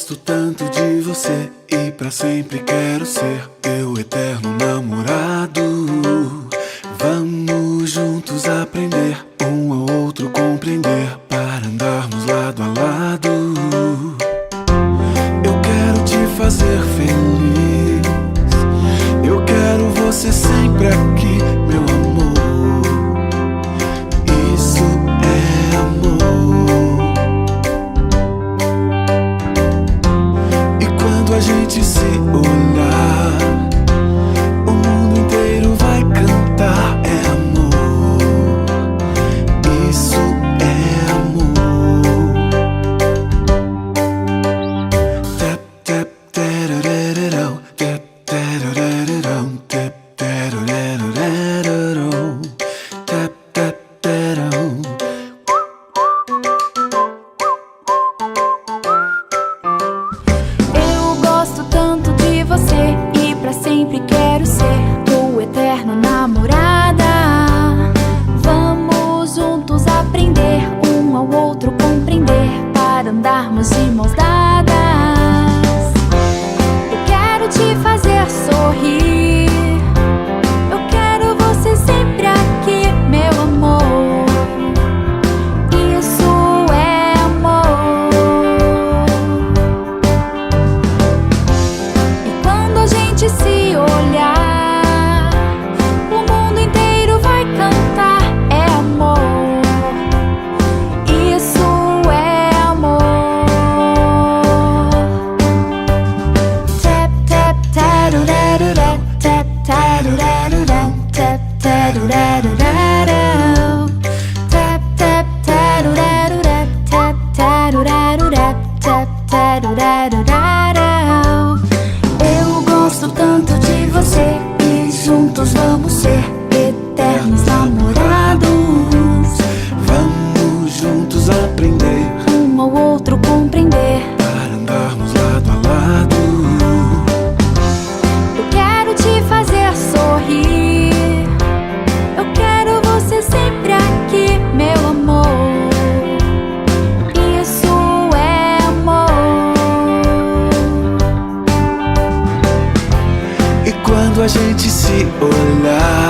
gosto tanto de você e pra sempre quero ser teu eterno namorado. Vamos juntos aprender, um ao outro compreender, para andarmos lado a lado. Eu quero te fazer feliz, eu quero você sempre aqui, meu amor. Isso é amor. E quando a gente se olhar, o mundo inteiro vai cantar. É amor. Isso é amor. Tap, tap, tararararau, tap, tararararau, tap, tararararau, tap, tap, tararau. Eu gosto tanto de você e pra sempre quero ser tua eterna namorada. Vamos juntos aprender, um ao outro compreender, para andarmos de mãos dadas. Eu quero te fazer sorrir, eu quero você sempre aqui, meu amor. Isso é amor. E quando a gente se olhar, o mundo inteiro vai cantar. É amor. Isso é amor. Tap, tap, tarurarurau, tap, tarurarurau, tap, tarurarurau, tap, tap, tarurarurau, tap, tarurarurau, tap, tarurarurau. Eu gosto tanto de você e juntos vamos ser eternos namorados. Vamos juntos aprender, Um ao outro compreender, para andarmos lado a lado. eu quero te fazer sorrir, eu quero você sempre aqui, meu amor. Isso é amor. E quando a gente se olhar,